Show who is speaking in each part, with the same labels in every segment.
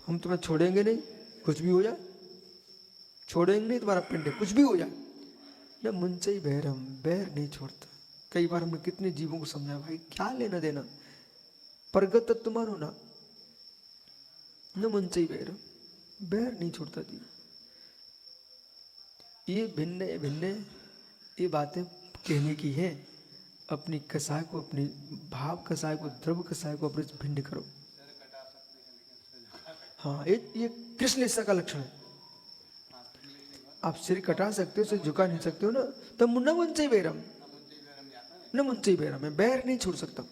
Speaker 1: हम तुम्हें छोड़ेंगे नहीं, कुछ भी हो जाए, छोड़ेंगे नहीं तुम्हारा पिंड है, कुछ भी हो जाए। न मुंचई बैरम, बैर नहीं छोड़ता। कई बार हमने कितने जीवों को समझाया, भाई क्या लेना देना, प्रगत तत्व मानो ना। न मुंचई बैरम, बैर नहीं छोड़ता जी। ये भिन्न भिन्न ये बातें कहने की है। अपनी कसाय को, अपनी भाव कसाय को, द्रव कसाय को अपने भिन्न करो। हाँ, ये कृष्ण लीला का लक्षण है। आप सिर कटा सकते हो, सिर झुका नहीं सकते हो ना, तब न मुंचई बैरम, न मुंचई बैरम, मैं बैर नहीं छोड़ सकता।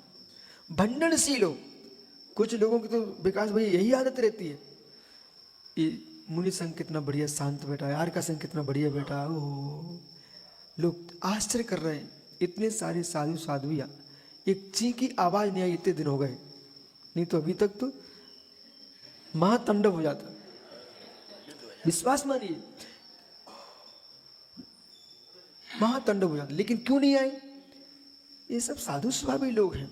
Speaker 1: भंडनशील हो, कुछ लोगों की तो विकास भाई यही आदत रहती है। ये मुनि संघ कितना बढ़िया शांत बैठा है, यार का संघ कितना बढ़िया बैठा है। ओ लोग आश्चर्य कर रहे हैं, इतने सारे साधु साधुया, एक ची की आवाज नहीं आई, इतने दिन हो गए, नहीं तो अभी तक तो महातांडव हो जाता। विश्वास मानिए, महातांडव हो जाता। लेकिन क्यों नहीं आए? ये सब साधु स्वभावी लोग हैं।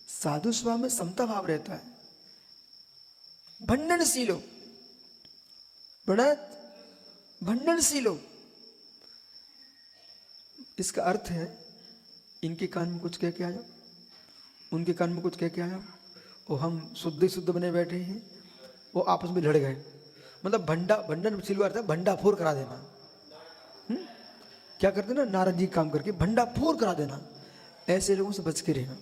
Speaker 1: साधु स्वभाव में समता भाव रहता है। भंडनशीलो, प्रणत भंडनशीलो, इसका अर्थ है इनके कान में कुछ कह के आया, उनके कान में कुछ कह के आया, और हम शुद्ध शुद्ध बने बैठे हैं, वो आपस में लड़ गए। मतलब भंडनशील अर्थ है भंडाफोड़ करा देना। क्या करते ना, नारद जी काम करके भंडाफोड़ करा देना। ऐसे लोगों से बच के रहना।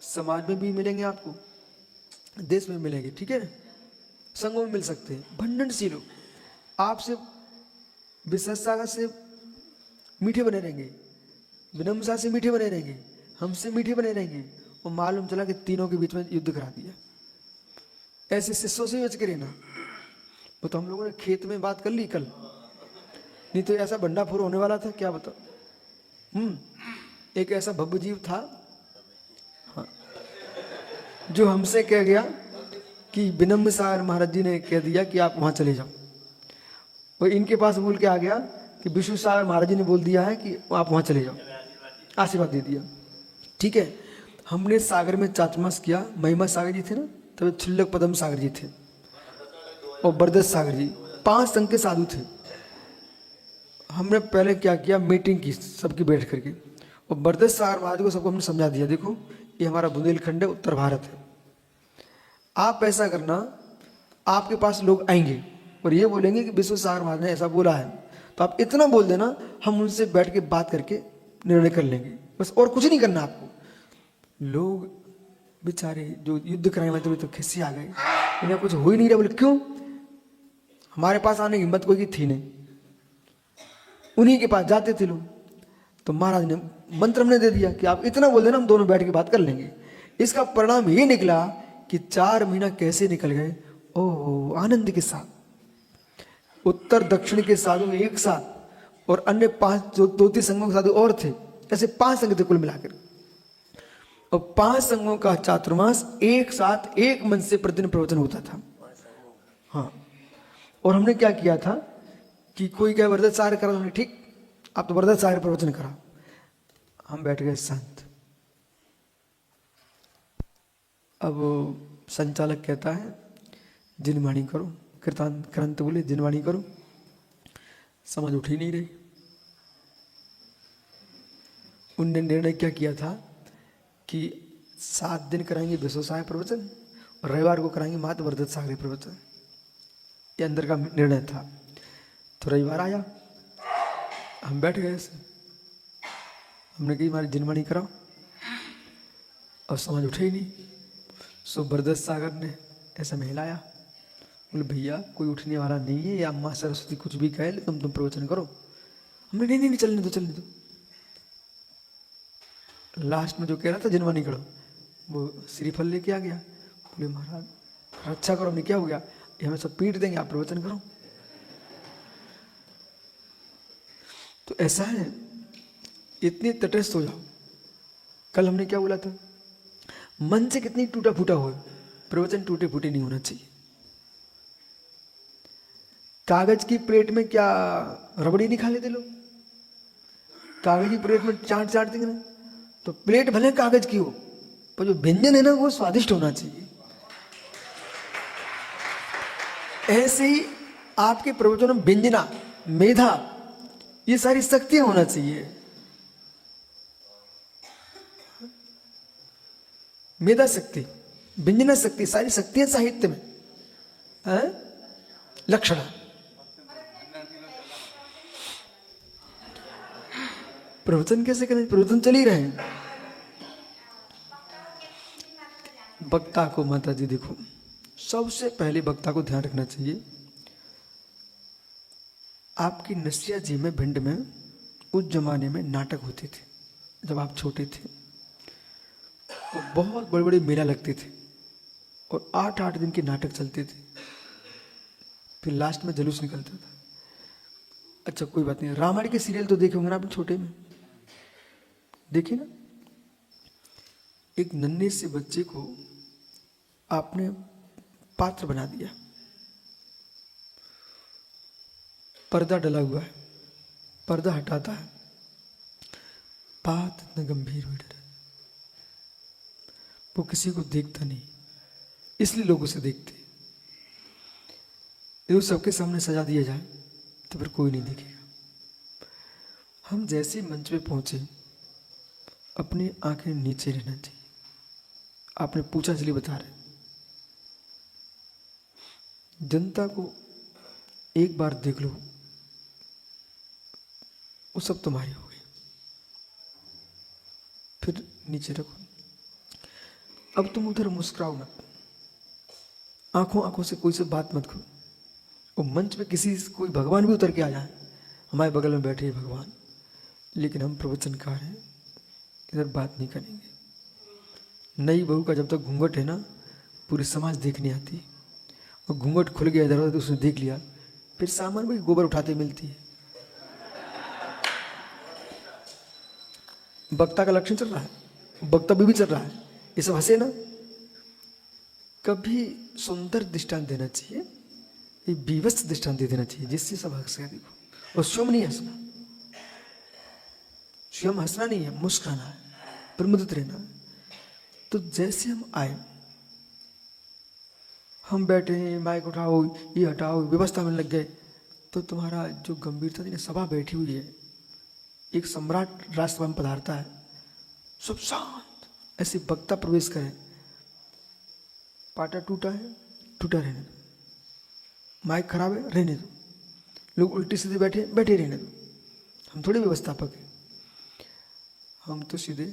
Speaker 1: समाज में भी मिलेंगे आपको, देश में मिलेंगे, ठीक है, संघों में मिल सकते हैं। भंडनशील, आपसे विशेषता से मीठे बने रहेंगे, विनम्रता से मीठे बने रहेंगे, हमसे मीठे बने रहेंगे, और मालूम चला कि तीनों के बीच में युद्ध करा दिया। ऐसे शिष्यों से बच के रहना। वो तो हम लोगों ने खेत में बात कर ली कल, नहीं तो ऐसा भंडाफोड़ होने वाला था, क्या बताओ। एक ऐसा भव्य जीव था, हाँ, जो हमसे कह गया कि विनम्र सागर महाराज जी ने कह दिया कि आप वहां चले जाओ, और इनके पास बोल के आ गया कि विष्णु सागर महाराज जी ने बोल दिया है कि आप वहां चले जाओ, आशीर्वाद दे दिया। ठीक है, हमने सागर में चाचमास किया। महिमा सागर जी थे ना, तब छिल्लक पदम सागर जी थे, और बरदत सागर जी, 5 संघ के साधु थे। हमने पहले क्या किया, मीटिंग की सबकी बैठ करके, और बरदत सागर महाराज को सबको हमने समझा दिया, देखो ये हमारा बुंदेलखंड है, उत्तर भारत है, आप ऐसा करना, आपके पास लोग आएंगे और ये बोलेंगे कि विश्व सागर महाराज ने ऐसा बोला है, तो आप इतना बोल देना, हम उनसे बैठ के बात करके निर्णय कर लेंगे, बस, और कुछ नहीं करना आपको। लोग बेचारे जो युद्ध कराने वाले तो खिस्से आ गए, इन्हें कुछ हो ही नहीं रहा। बोले क्यों? हमारे पास आने की हिम्मत कोई की थी नहीं, उन्हीं के पास जाते थे लोग। तो महाराज ने मंत्र हमने दे दिया कि आप इतना बोल देना, हम दोनों बैठ के बात कर लेंगे। इसका परिणाम ये निकला कि 4 महीना कैसे निकल गए, ओह आनंद के साथ। उत्तर दक्षिण के साधु एक साथ, और अन्य 5 जो 2-3 संघों के साधु और थे, ऐसे 5 संघ थे कुल मिलाकर, और 5 संघों का चातुर्मास एक साथ एक मन से प्रतिदिन प्रवचन होता था। हाँ, और हमने क्या किया था कि कोई क्या वरदत सागर करा, हमने ठीक, आप तो वरदत सागर प्रवचन करा। हम बैठ गए शांत। अब संचालक कहता है जिनवाणी करो, कृतांत बोले जिनवाणी करो, समझ उठ ही नहीं रही। उनने निर्णय क्या किया था कि 7 दिन कराएंगे विश्व सागर प्रवचन, और रविवार को कराएंगे मात्र वरदत सागर प्रवचन। ये अंदर का निर्णय था। तो रविवार आया, हम बैठ गए ऐसे, हमने कही हमारी जिनवाणी कराओ, और समझ उठे ही नहीं। सो वरदत सागर ने ऐसा महलाया, बोले भैया कोई उठने वाला नहीं है, या माँ सरस्वती कुछ भी कहे, तुम प्रवचन करो। हमने नहीं नहीं चलने दो, चलने दो। लास्ट में जो कह रहा था जिनवाणी करो, वो श्रीफल लेके आ गया। बोले महाराज रक्षा करो। हमने क्या हो गया, ये हमें सब पीट देंगे, आप प्रवचन करो। तो ऐसा है, इतने तटस्थ हो जाओ। कल हमने क्या बोला था, मन से कितनी टूटा फूटा हो, प्रवचन टूटे फूटे नहीं होना चाहिए। कागज की प्लेट में क्या रबड़ी नहीं खा लेते लोग? कागज की प्लेट में चाट देंगे ना, तो प्लेट भले कागज की हो, पर जो व्यंजन है ना वो स्वादिष्ट होना चाहिए। ऐसे ही आपके प्रवचनों में व्यंजना, मेधा, ये सारी शक्तियां होना चाहिए। मेधा शक्ति, व्यंजना शक्ति, सारी शक्तियां साहित्य में है। लक्षण प्रवचन कैसे करें? प्रवचन चल ही रहे हैं। वक्ता को, माता जी देखो, सबसे पहले वक्ता को ध्यान रखना चाहिए। आपकी नसिया जी में, भिंड में, उस जमाने में नाटक होते थे। जब आप छोटे थे तो बहुत बड़े बड़े मेला लगते थे और 8-8 दिन के नाटक चलते थे, फिर लास्ट में जुलूस निकलता था। अच्छा कोई बात नहीं, रामायण के सीरियल तो देखे होंगे ना आपने छोटे में, देखिए ना। एक नन्हे से बच्चे को आपने पात्र बना दिया, पर्दा डला हुआ है, पर्दा हटाता है, बात इतना गंभीर हो डर, वो किसी को देखता नहीं, इसलिए लोग उसे देखते। यदि सबके सामने सजा दिया जाए तो फिर कोई नहीं देखेगा। हम जैसे मंच पे पहुंचे, अपनी आंखें नीचे रहना चाहिए। आपने पूछा इसलिए बता रहे, जनता को एक बार देख लो, वो सब तुम्हारी हो गई, फिर नीचे रखो। अब तुम उधर मुस्कुराओ मत, आंखों आंखों से कोई से बात मत करो। वो मंच पे किसी कोई भगवान भी उतर के आ जाए, हमारे बगल में बैठे भगवान, लेकिन हम प्रवचनकार हैं, इधर बात नहीं करेंगे। नई बहू का जब तक घूंघट है ना, पूरी समाज देखने आती है, और घूंघट खुल गया इधर उधर तो उसने देख लिया, फिर सामान भी गोबर उठाते मिलती है। वक्ता का लक्षण चल रहा है, वक्ता भी चल रहा है, ये सब हंसे ना। कभी सुंदर दृष्टांत देना चाहिए, ये बीभत्स दृष्टांत दे देना चाहिए जिससे सब हंस गए। देखो, और स्वयं नहीं हंसना, स्वयं हंसना नहीं है, मुस्कुराना है, प्रमुदित रहना है। तो जैसे हम आए, हम बैठे हैं, माइक उठाओ, ये हटाओ, व्यवस्था में लग गए, तो तुम्हारा जो गंभीरता थी ना, सभा बैठी हुई है, एक सम्राट राष्ट्रसभा में पधारता है, सब शांत, ऐसे वक्ता प्रवेश करें, पाटा टूटा है, टूटा रहने दो, माइक खराब है, रहने दो, लोग उल्टे सीधे बैठे, बैठे रहने दो। हम थोड़े व्यवस्थापक हैं, हम तो सीधे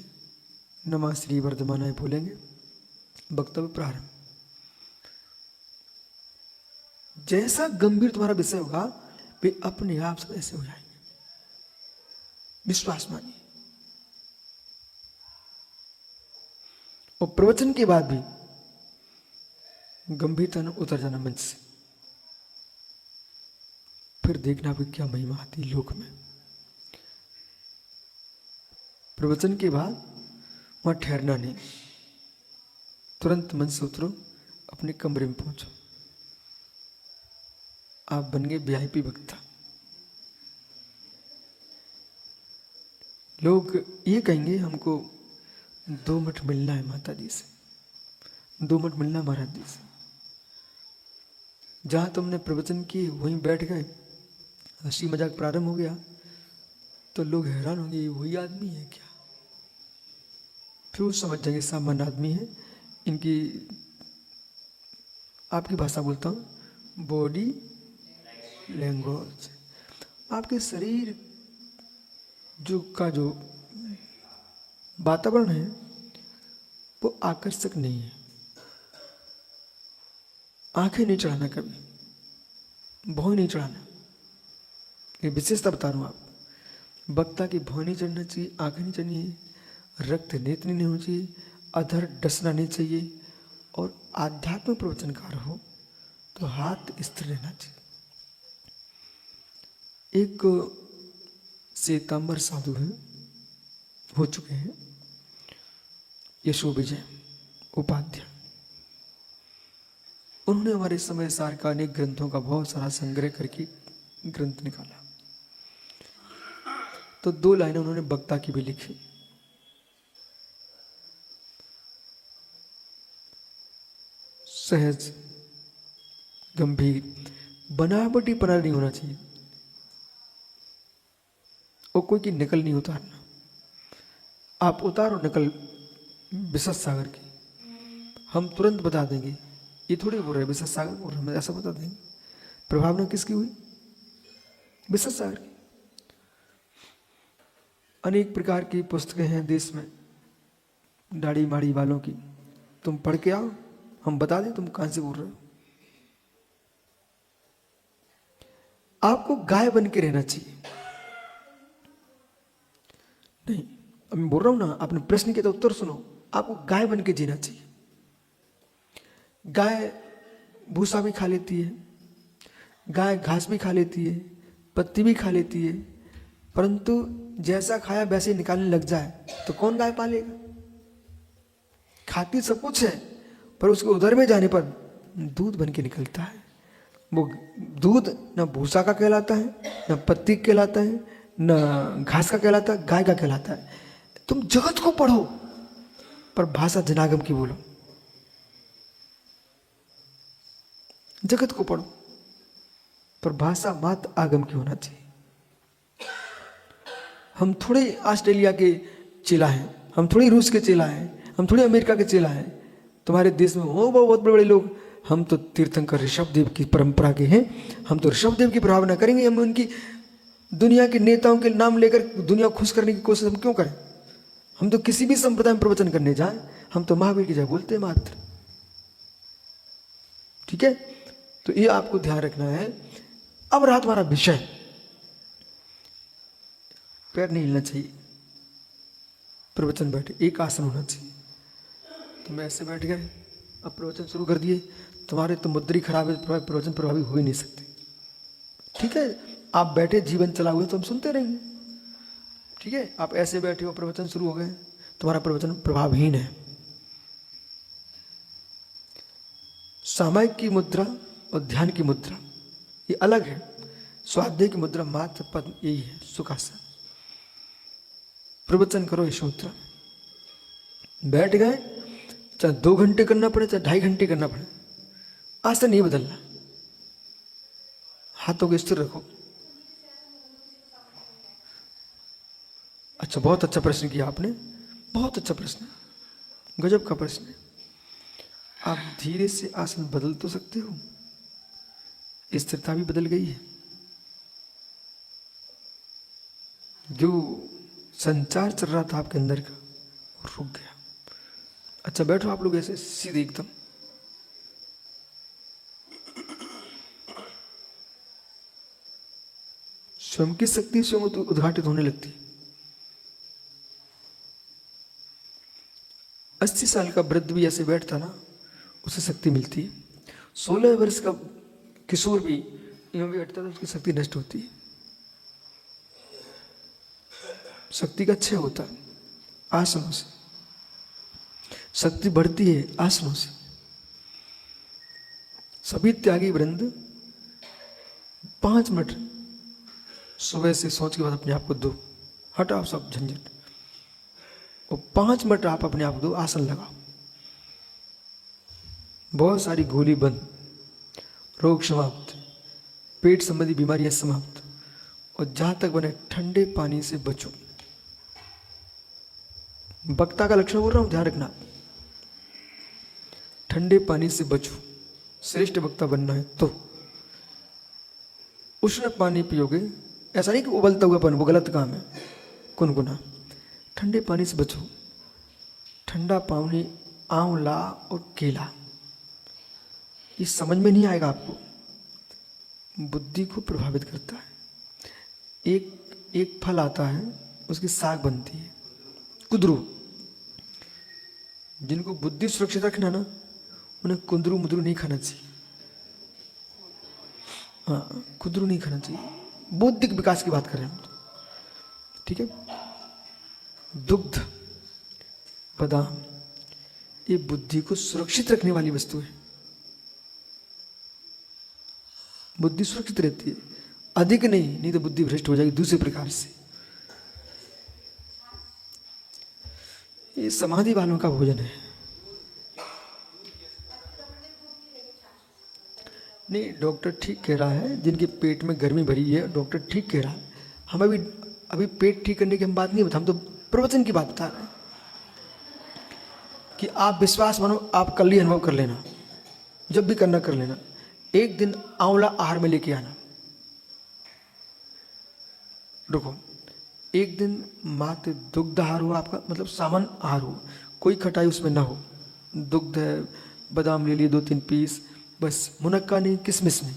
Speaker 1: नमः श्री वर्धमानाय बोलेंगे, वक्तव्य प्रारंभ। जैसा गंभीर तुम्हारा विषय होगा, वे अपने आप सब ऐसे हो जाएंगे, विश्वास मानिए। और प्रवचन के बाद भी गंभीरता ने उतर जाना मंच से, फिर देखना आपकी क्या महिमा आती है लोक में। प्रवचन के बाद वहां ठहरना नहीं, तुरंत मंच से उतरो, अपने कमरे में पहुंचो, आप बन गए वीआईपी वक्ता। लोग ये कहेंगे हमको 2 मिनट मिलना है माता जी से, 2 मिनट मिलना महाराज जी से। जहां तुमने प्रवचन की वहीं बैठ गए, हंसी मजाक प्रारंभ हो गया, तो लोग हैरान होंगे, ये वही आदमी है क्या? फिर वो समझ जाएंगे सामान्य आदमी है, इनकी, आपकी भाषा बोलता हूँ, बॉडी लैंग्वेज, आपके शरीर जो वातावरण है वो आकर्षक नहीं है। आंखें नहीं चढ़ाना, कभी भौं नहीं चढ़ाना, ये विशेषता बता रहा हूं आप। वक्ता की भौं नहीं चढ़ना चाहिए, आंखें नहीं चढ़नी है, रक्त नेत्र नहीं होना चाहिए, अधर डसना नहीं चाहिए, और आध्यात्मिक प्रवचनकार हो तो हाथ स्थिर रहना चाहिए। एक श्वेतांबर साधु हैं, हो चुके हैं, यशो विजय उपाध्याय, उन्होंने हमारे समय सार का अनेक ग्रंथों का बहुत सारा संग्रह करके ग्रंथ निकाला। तो 2 लाइनें उन्होंने वक्ता की भी लिखी। सहज गंभीर, बनावटी पना नहीं होना चाहिए, और कोई की नकल नहीं उतारना। आप उतारो नकल विशद सागर की, हम तुरंत बता देंगे, ये थोड़ी बोल रहे विशद सागर बोल रहे, हम ऐसा बता देंगे। प्रभावना किसकी हुई? विशद सागर की। अनेक प्रकार की पुस्तकें हैं देश में दाढ़ी माड़ी वालों की, तुम पढ़ के आओ, हम बता दें तुम कहां से बोल रहे हो। आपको गाय बन के रहना चाहिए। नहीं, अब मैं बोल रहा हूं ना, आपने प्रश्न किया तो उत्तर सुनो। आपको गाय बन के जीना चाहिए। गाय भूसा भी खा लेती है, गाय घास भी खा लेती है, पत्ती भी खा लेती है, परंतु जैसा खाया वैसे निकालने लग जाए तो कौन गाय पालेगा? खाती सब कुछ है, पर उसके उदर में जाने पर दूध बन के निकलता है। वो दूध न भूसा का कहलाता है, न पत्ती का कहलाता है, न घास का कहलाता है, गाय का कहलाता है। तुम जगत को पढ़ो पर भाषा जनागम की बोलो। जगत को पढ़ो पर भाषा मात आगम की होना चाहिए। हम थोड़े ऑस्ट्रेलिया के चेला हैं, हम थोड़ी रूस के चेला हैं, हम थोड़ी अमेरिका के चेला हैं। तुम्हारे देश में हो बहुत बड़े बड़े लोग, हम तो तीर्थंकर ऋषभ देव की परंपरा के हैं। हम तो ऋषभ देव की भावना करेंगे। हम उनकी दुनिया के नेताओं के नाम लेकर दुनिया खुश करने की कोशिश हम क्यों करें? हम तो किसी भी संप्रदाय में प्रवचन करने जाए, हम तो महावीर की जय बोलते हैं मात्र। ठीक है, तो ये आपको ध्यान रखना है। अब रहा तुम्हारा विषय, पैर नहीं हिलना चाहिए, प्रवचन बैठे, एक आसन होना चाहिए। तुम ऐसे बैठ गए, अब प्रवचन शुरू कर दिए, तुम्हारे तो मुद्री खराब है, प्रवचन प्रभावी हो ही नहीं सकते। ठीक है, आप बैठे जीवन चला हुए तो हम सुनते रहेंगे। ठीक है, आप ऐसे बैठे हो, प्रवचन शुरू हो गए, तुम्हारा प्रवचन प्रभावहीन है। सामायिक की मुद्रा और ध्यान की मुद्रा ये अलग है। स्वाध्याय की मुद्रा मात्र पद यही है, सुखासन। प्रवचन करो इस मुद्रा, बैठ गए, चाहे 2 घंटे करना पड़े, चाहे 2.5 घंटे करना पड़े, आसन नहीं बदलना। हाथों को स्थिर रखो। अच्छा, बहुत अच्छा प्रश्न किया आपने, बहुत अच्छा प्रश्न, गजब का प्रश्न है। आप धीरे से आसन बदल तो सकते हो, स्थिरता भी बदल गई है। जो संचार चल रहा था आपके अंदर का वो रुक गया। अच्छा बैठो आप लोग ऐसे सीधे एकदम। स्वयं की शक्ति स्वयं उद्घाटित होने लगती। 80 साल का वृद्ध भी ऐसे बैठता ना, उसे शक्ति मिलती है। 16 वर्ष का किशोर भी यूं भी बैठता था, उसकी शक्ति नष्ट होती है। शक्ति का क्षय होता है आसनों से, शक्ति बढ़ती है आसनों से। सभी त्यागी वृंद 5 मिनट सुबह से सोच के बाद अपने आप को दो, हटाओ सब झंझट, और 5 मिनट आप अपने आप को दो, आसन लगाओ। बहुत सारी गोली बंद, रोग समाप्त, पेट संबंधी बीमारियां समाप्त, और जहां तक बने ठंडे पानी से बचो। वक्ता का लक्षण बोल रहा हूं, ध्यान रखना। ठंडे पानी से बचो, श्रेष्ठ वक्ता बनना है तो। उष्ण पानी पियोगे, ऐसा नहीं कि उबलता हुआ पानी, वो गलत काम है, गुनगुना। ठंडे पानी से बचो। ठंडा पानी, आंवला और केला, ये समझ में नहीं आएगा आपको, बुद्धि को प्रभावित करता है। एक फल आता है, उसकी साग बनती है, कुंदरू। जिनको बुद्धि सुरक्षित रखना ना, उन्हें कुंदरू मुद्रू नहीं खाना चाहिए। हाँ, कुंदरू नहीं खाना चाहिए, बौद्धिक विकास की बात करें हम तो। ठीक है, दुग्ध, बादाम, ये बुद्धि को सुरक्षित रखने वाली वस्तु है। बुद्धि सुरक्षित रहती है, अधिक नहीं तो बुद्धि भ्रष्ट हो जाएगी दूसरे प्रकार से। ये समाधि वालों का भोजन है। नहीं, डॉक्टर ठीक कह रहा है, जिनके पेट में गर्मी भरी है डॉक्टर ठीक कह रहा है। हम अभी पेट ठीक करने की हम बात नहीं बता, हम तो प्रवचन की बात बता रहे हैं कि आप विश्वास मानो, आप कल ही अनुभव कर लेना, जब भी करना कर लेना। एक दिन आंवला आहार में लेके आना। रुको, एक दिन मात्र दुग्ध आहार हो आपका, मतलब सामान्य आहार हो, कोई खटाई उसमें ना हो। दुग्ध है, बादाम ले लिए 2-3 पीस, बस मुनक्का नहीं, किशमिश नहीं,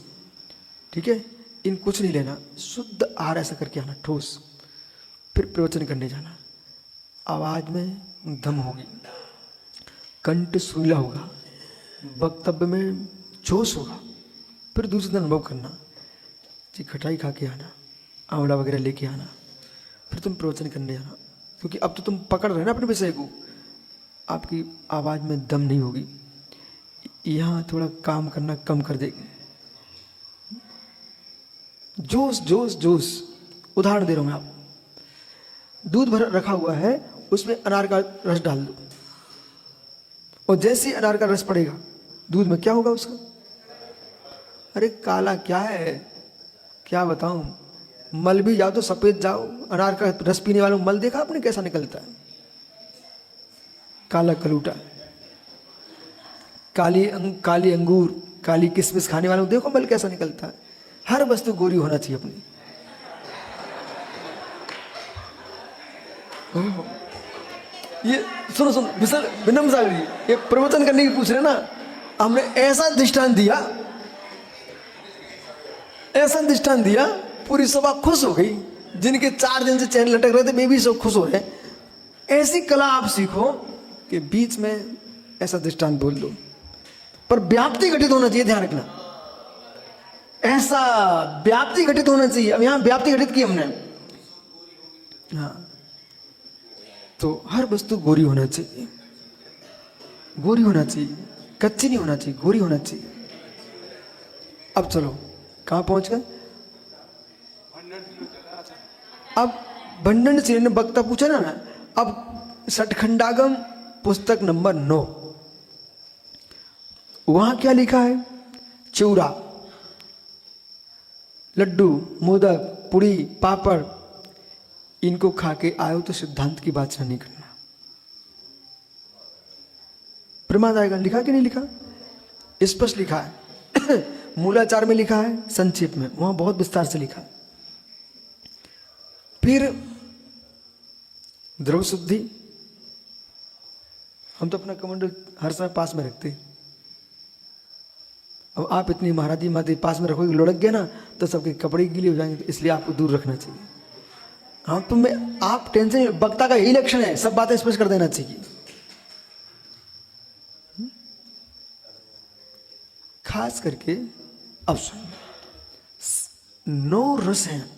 Speaker 1: ठीक है, इन कुछ नहीं लेना, शुद्ध आहार ऐसा करके आना, ठोस। फिर प्रवचन करने जाना। आवाज में दम होगी, कंठ सुरीला होगा, वक्तव्य में जोश होगा। फिर दूसरे दिन अनुभव करना जी, खटाई खा के आना, आंवला वगैरह लेके आना, फिर तुम प्रवचन करने जाना। क्योंकि अब तो तुम पकड़ रहे ना अपने विषय को, आपकी आवाज में दम नहीं होगी, यहाँ थोड़ा काम करना कम कर देगी। जोश जोश जोश। उदाहरण दे रहा हूं मैं आपको, दूध भर रखा हुआ है, उसमें अनार का रस डाल दो, और जैसे ही अनार का रस पड़ेगा दूध में, क्या होगा उसका? अरे काला क्या है, क्या बताऊं, मल भी जाओ तो सफेद जाओ। अनार का रस पीने वालों मल देखा आपने कैसा निकलता है? काला कलूटा। काली अंगूर, काली किशमिश खाने वालों देखो मल कैसा निकलता है। हर वस्तु गोरी होना चाहिए अपनी। ये सुनो सुनो विशाल विनम्र सागर जी, ये प्रवचन करने की पूछ रहे ना, हमने ऐसा दृष्टांत दिया, ऐसा दृष्टांत दिया, पूरी सभा खुश हो गई। जिनके 4 दिन से चैन लटक रहे थे वे भी सब खुश हो रहे। ऐसी कला आप सीखो कि बीच में ऐसा दृष्टांत बोल दो, पर व्याप्ति घटित होना चाहिए, ध्यान रखना। ऐसा व्याप्ति घटित होना चाहिए। अब यहां व्याप्ति घटित की हमने, हाँ, तो हर वस्तु गोरी होना चाहिए, गोरी होना चाहिए, कच्ची नहीं होना चाहिए, गोरी होना चाहिए। अब चलो कहां पहुंच गए? अब भंडन सिंह ने वक्ता पूछा ना, अब सठखंडागम पुस्तक नंबर 9, वहां क्या लिखा है? चिवड़ा, लड्डू, मोदक, पुड़ी, पापड़, इनको खा के आयो तो सिद्धांत की बात नहीं करना। प्रमाद आएगा, लिखा कि नहीं लिखा? स्पष्ट लिखा है। मूलाचार में लिखा है, संक्षेप में, वहां बहुत विस्तार से लिखा। फिर द्रव्य शुद्धि, हम तो अपना कमंडल हर समय पास में रखते। अब आप इतनी महाराजी माते पास में रखोगे, लुढ़क गया ना तो सबके कपड़े गीले हो जाएंगे, तो इसलिए आपको दूर रखना चाहिए। हाँ, तो मैं, आप टेंशन, वक्ता का यही लक्षण है, सब बातें स्पष्ट कर देना चाहिए। खास करके अब सुनिए, 9 रस हैं,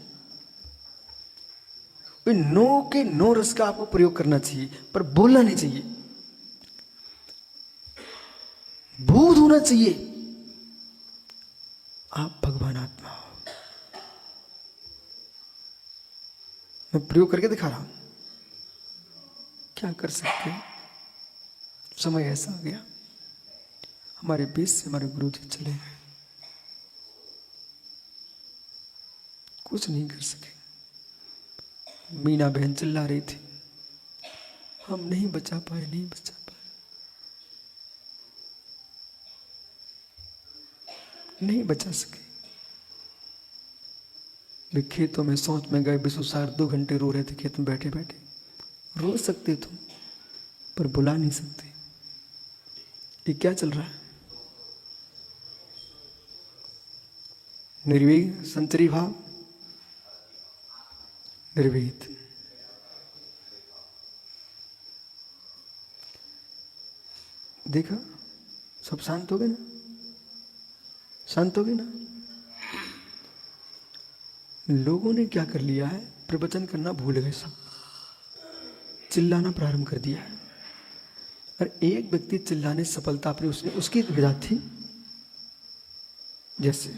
Speaker 1: 9 के 9 रस का आपको प्रयोग करना चाहिए, पर बोलना नहीं चाहिए। बोध होना चाहिए आप भगवान आत्मा हो। मैं प्रयोग करके दिखा रहा हूं, क्या कर सकते हैं। समय ऐसा आ गया, हमारे बीच से हमारे गुरु जी चले गए, कुछ नहीं कर सके। मीना बहन चिल्ला रही थी, हम नहीं बचा पाए, नहीं बचा पाए, नहीं बचा सके। वे खेतों में सोच में गए, विश्वसार 2 घंटे रो रहे थे खेत में बैठे बैठे। रो सकते तुम, पर बुला नहीं सकते। ये क्या चल रहा है? निर्वेद संतरी भाव, निर्वेद। देखा, सब शांत हो गए ना, शांत हो गए ना। लोगों ने क्या कर लिया है, प्रवचन करना भूल गए, सब चिल्लाना प्रारंभ कर दिया है। और एक व्यक्ति चिल्लाने सफलता अपनी, उसने उसकी विधा थी, जैसे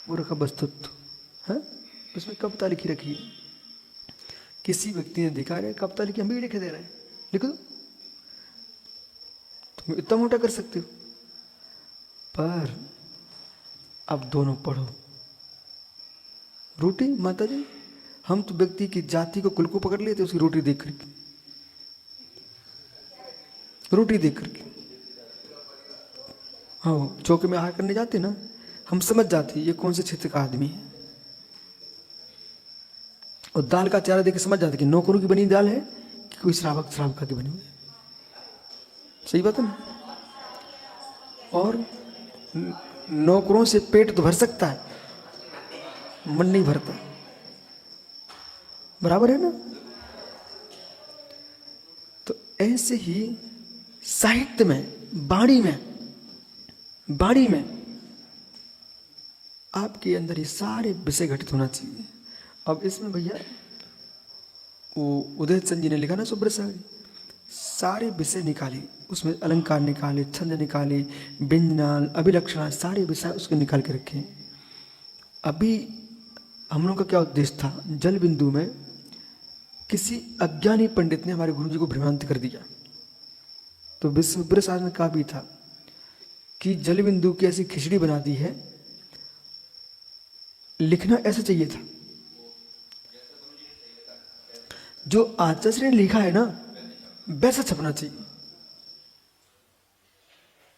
Speaker 1: वो रखा वस्तुत्व है, उसमें कविता लिखी रखी। किसी व्यक्ति ने दिखा रहे कविता लिखी, हम भी लिखे दे रहे हैं, लिख दो, तुम इतना मोटा कर सकते हो। पर अब दोनों पढ़ो। रोटी माता जी, हम तो व्यक्ति की जाति को, कुल को पकड़ लेते उसकी रोटी देख करके, रोटी देख करके। हाँ, चौके में आहार करने जाते ना, हम समझ जाते ये कौन से क्षेत्र का आदमी है। और दाल का चेहरा देख के समझ जाते कि नौकरों की बनी दाल है कि कोई श्रावक की बनी हुई है। सही बात है ना। और नौकरों से पेट तो भर सकता है, मन नहीं भरता, बराबर है ना। तो ऐसे ही साहित्य में, वाणी में आपके अंदर ये सारे विषय घटित होना चाहिए। अब इसमें भैया वो उदय चंद जी ने लिखा ना, सुब्रत सागर, सारे विषय निकाले, उसमें अलंकार निकाले, छंद निकाले, व्यंजनाल, अभिलक्षण, सारे विषय उसके निकाल के रखे। अभी हम लोग का क्या उद्देश्य था, जल बिंदु में किसी अज्ञानी पंडित ने हमारे गुरु जी को भ्रमांत कर दिया। तो विश्व सागर में कहा भी था कि जल बिंदु की ऐसी खिचड़ी बना दी है, लिखना ऐसा चाहिए था। जो आचार्य ने लिखा है ना, वैसा छपना चाहिए।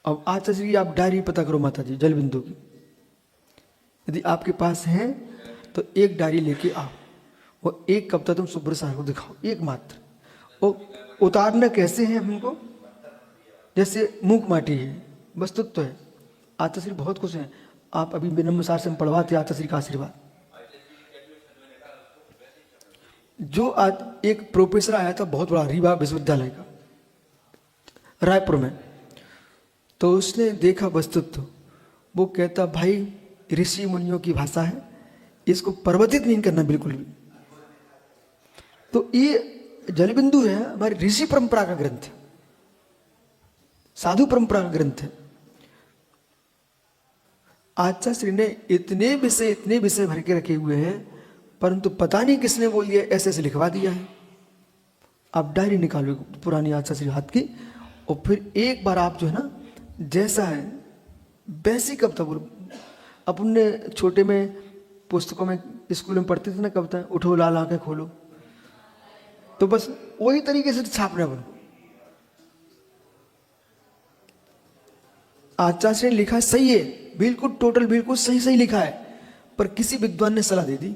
Speaker 1: अब आचार्य की आप डायरी पता करो माता जी, जल बिंदु की, यदि आपके पास है तो एक डायरी लेके आओ, और एक कविता तुम सुब्रत सागर को दिखाओ, एक मात्र। और उतारना कैसे है हमको, जैसे मूक माटी है, वस्तुत्व है। आचार्य बहुत कुछ है, आप अभी विनम्र सार से हम पढ़वाते आचार्य का आशीर्वाद। जो आज एक प्रोफेसर आया था बहुत बड़ा, रीवा विश्वविद्यालय का, रायपुर में, तो उसने देखा वस्तुत्व, वो कहता भाई ऋषि मुनियों की भाषा है, इसको परिवर्तित नहीं करना बिल्कुल भी। तो ये जल बिंदु है हमारी ऋषि परंपरा का ग्रंथ है, साधु परंपरा का ग्रंथ है। आचार्य ने इतने विषय भर के रखे हुए हैं, परंतु पता नहीं किसने बोल दिया, ऐसे ऐसे लिखवा दिया है। आप डायरी निकालो पुरानी आचार्य हाथ की, और फिर एक बार आप जो है ना, जैसा है वैसी कविता बोलो। अपने छोटे में पुस्तकों में स्कूल में पढ़ते थे ना कविता, उठो लाल आंखें खोलो, तो बस वही तरीके से छापना बनो। आचार्य ने लिखा सही है, बिल्कुल टोटल बिल्कुल सही लिखा है, पर किसी विद्वान ने सलाह दे दी,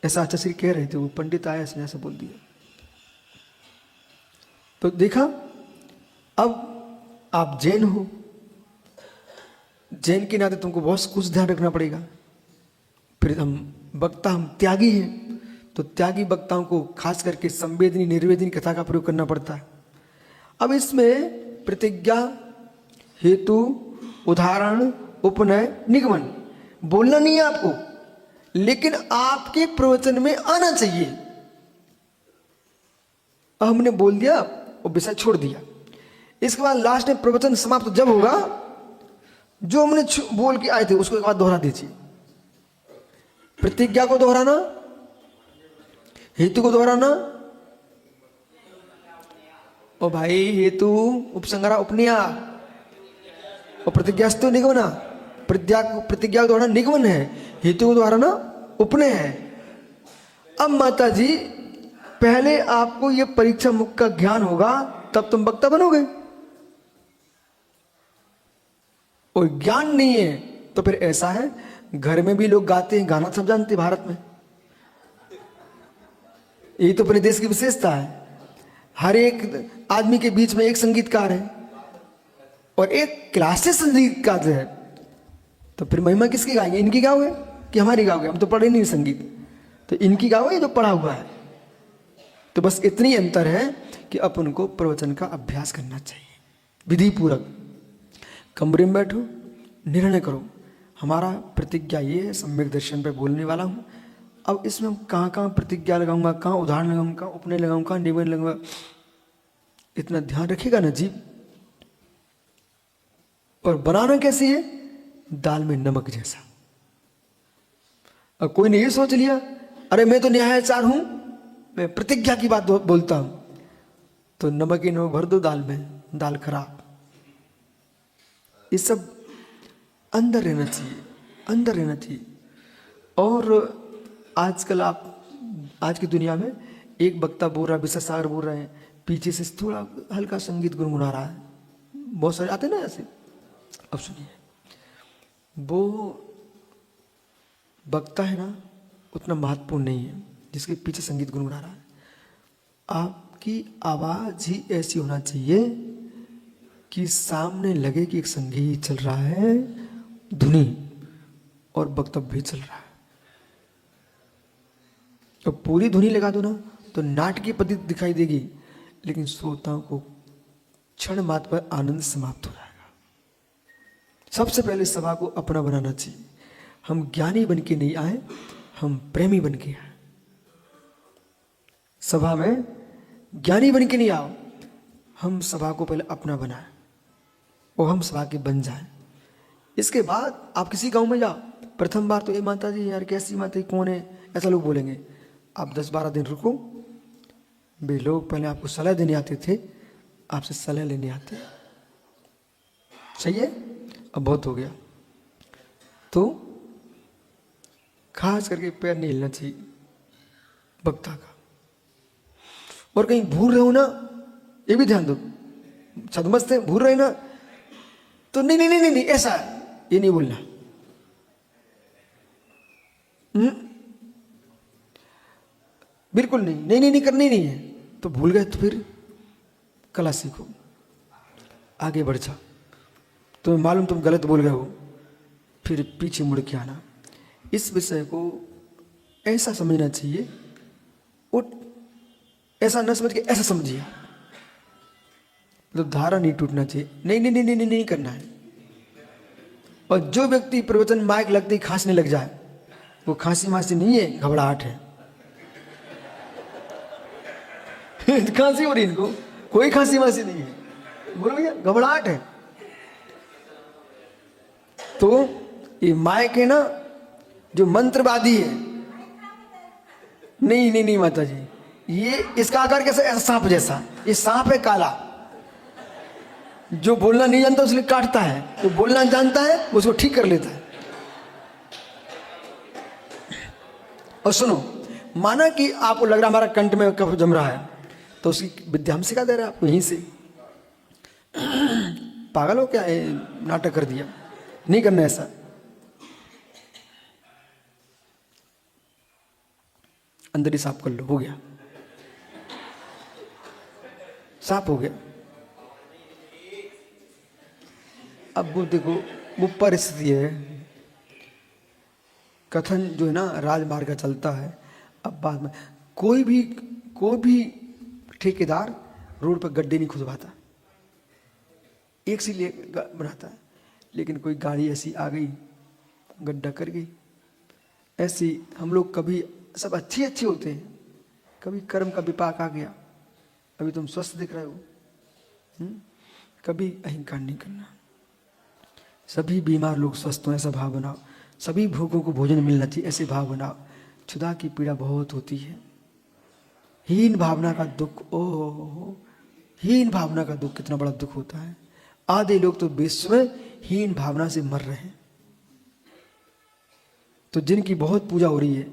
Speaker 1: ऐसा आचार्य कह रहे थे, वो पंडित आया इसने ऐसा बोल दिया। तो देखा, अब आप जैन हो, जैन के नाते तुमको बहुत कुछ ध्यान रखना पड़ेगा। फिर हम वक्ता, हम त्यागी हैं, तो त्यागी वक्ताओं को खास करके संवेदनी निर्वेदनी कथा का प्रयोग करना पड़ता है। अब इसमें प्रतिज्ञा, हेतु, उदाहरण, उपनय, निगमन बोलना नहीं है आपको, लेकिन आपके प्रवचन में आना चाहिए। अब हमने बोल दिया और विषय छोड़ दिया, इसके बाद लास्ट में प्रवचन समाप्त जब होगा, जो हमने बोल के आए थे उसको एक बार दोहरा दीजिए। प्रतिज्ञा को दोहराना, हेतु को दोहराना, और भाई हेतु उपसंहारा उपनिया, और प्रतिज्ञास्तु निगमना, प्रतिज्ञा को दोहराना निगमन है, हेतु को दोहराना उपनय है। अब माता जी पहले आपको ये परीक्षा मुख का ज्ञान होगा, तब तुम वक्ता बनोगे, और ज्ञान नहीं है तो फिर ऐसा है, घर में भी लोग गाते हैं, गाना सब जानते हैं भारत में, यही तो अपने देश की विशेषता है। हर एक आदमी के बीच में एक संगीतकार है और एक क्लासिक संगीतकार है, तो फिर महिमा किसकी गाएंगे, इनकी गाओगे कि हमारी गाओगे? हम तो पढ़े नहीं संगीत, तो इनकी गाओगे जो पढ़ा हुआ है। तो बस इतनी अंतर है कि अपन को प्रवचन का अभ्यास करना चाहिए विधि पूर्वक। कमरे में बैठो, निर्णय करो, हमारा प्रतिज्ञा ये है, सम्यक दर्शन पे बोलने वाला हूँ। अब इसमें कहाँ कहाँ प्रतिज्ञा लगाऊंगा, कहाँ उदाहरण लगाऊंगा, उपनय लगाऊंगा, निवेदन लगाऊंगा, इतना ध्यान रखिएगा ना जी। और बनाना कैसे है, दाल में नमक जैसा। अब कोई ने ये सोच लिया, अरे मैं तो न्यायाचार हूं, मैं प्रतिज्ञा की बात बोलता हूं, तो नमक ही नमक भर दो दाल में, दाल खराब। ये सब अंदर रहना चाहिए, अंदर रहना चाहिए। और आजकल आप आज की दुनिया में एक वक्ता बोल रहा है, विशेषज्ञ बोल रहे हैं, पीछे से थोड़ा हल्का संगीत गुनगुना रहा है, बहुत सारे आते ना ऐसे। अब सुनिए, वो वक्ता है ना उतना महत्वपूर्ण नहीं है जिसके पीछे संगीत गुनगुना रहा है। आपकी आवाज ही ऐसी होना चाहिए कि सामने लगे कि एक संगीत चल रहा है, धुनी और वक्तव्य चल रहा है। तो पूरी धुनी लगा दो ना तो नाटकीय पद्धति दिखाई देगी, लेकिन श्रोताओं को क्षण मात्र पर आनंद समाप्त हो जाएगा। सबसे पहले सभा को अपना बनाना चाहिए। हम ज्ञानी बन के नहीं आए, हम प्रेमी बन के आए। सभा में ज्ञानी बन के नहीं आओ, हम सभा को पहले अपना बनाए और हम सभा के बन जाए। इसके बाद आप किसी गांव में जाओ, प्रथम बार तो ये माता जी यार कैसी माता जी कौन है, ऐसा लोग बोलेंगे। आप 10-12 दिन रुको, वे लोग पहले आपको सलाह देने आते थे, आपसे सलाह लेने आते। सही है, अब बहुत हो गया। तो खास करके पैर नहीं हिलना चाहिए वक्ता का। और कहीं भूल रहे हो ना, ये भी ध्यान दो, छदमस्ते भूल रहे ना तो नहीं नहीं नहीं नहीं ऐसा ये नहीं बोलना। बिल्कुल नहीं, नहीं नहीं नहीं करनी नहीं है। तो भूल गए तो फिर कला सीखो, आगे बढ़ जाओ। तुम्हें मालूम तुम गलत बोल गए हो, फिर पीछे मुड़ के आना। इस विषय को ऐसा समझना चाहिए, और ऐसा न समझ के ऐसा समझिए, तो धारा नहीं टूटना चाहिए। नहीं नहीं नहीं नहीं नहीं, नहीं करना है। और जो व्यक्ति प्रवचन माइक लगते ही खांसने लग जाए, वो खांसी मासी नहीं है, घबराहट है। खांसी हो रही इनको, कोई खांसी मासी नहीं है, बोलो भैया घबराहट है। तो ये माइक है ना जो मंत्रवादी है, नहीं नहीं नहीं माता जी, ये इसका आकार कैसा, ऐसा सांप जैसा। ये सांप है काला, जो बोलना नहीं जानता उसलिए काटता है, जो बोलना जानता है उसको ठीक कर लेता है। और सुनो, माना कि आपको लग रहा हमारा कंठ में कफ जम रहा है, तो उसकी विद्या हम सिखा दे रहे हैं आपको यहीं से। पागल हो क्या, नाटक कर दिया, नहीं करना ऐसा। अंदर ही साफ कर लो, हो गया, साफ हो गया। अब वो देखो, वो परिस्थिति है, कथन जो है ना राजमार्ग का चलता है। अब बाद में कोई भी ठेकेदार रोड पर गड्ढे नहीं खुदवाता, एक से लिए बनाता है। लेकिन कोई गाड़ी ऐसी आ गई, गड्ढा कर गई। ऐसी हम लोग कभी सब अच्छे होते हैं, कभी कर्म का विपाक आ गया, अभी तुम स्वस्थ दिख रहे हो, कभी अहंकार नहीं करना। सभी बीमार लोग स्वस्थ हो ऐसा भाव बनाओ, सभी भूखों को भोजन मिलना चाहिए ऐसे भाव बनाओ। क्षुधा की पीड़ा बहुत होती है, हीन भावना का दुख, ओह हीन भावना का दुख कितना बड़ा दुख होता है। आधे लोग तो विश्व में हीन भावना से मर रहे हैं। तो जिनकी बहुत पूजा हो रही है,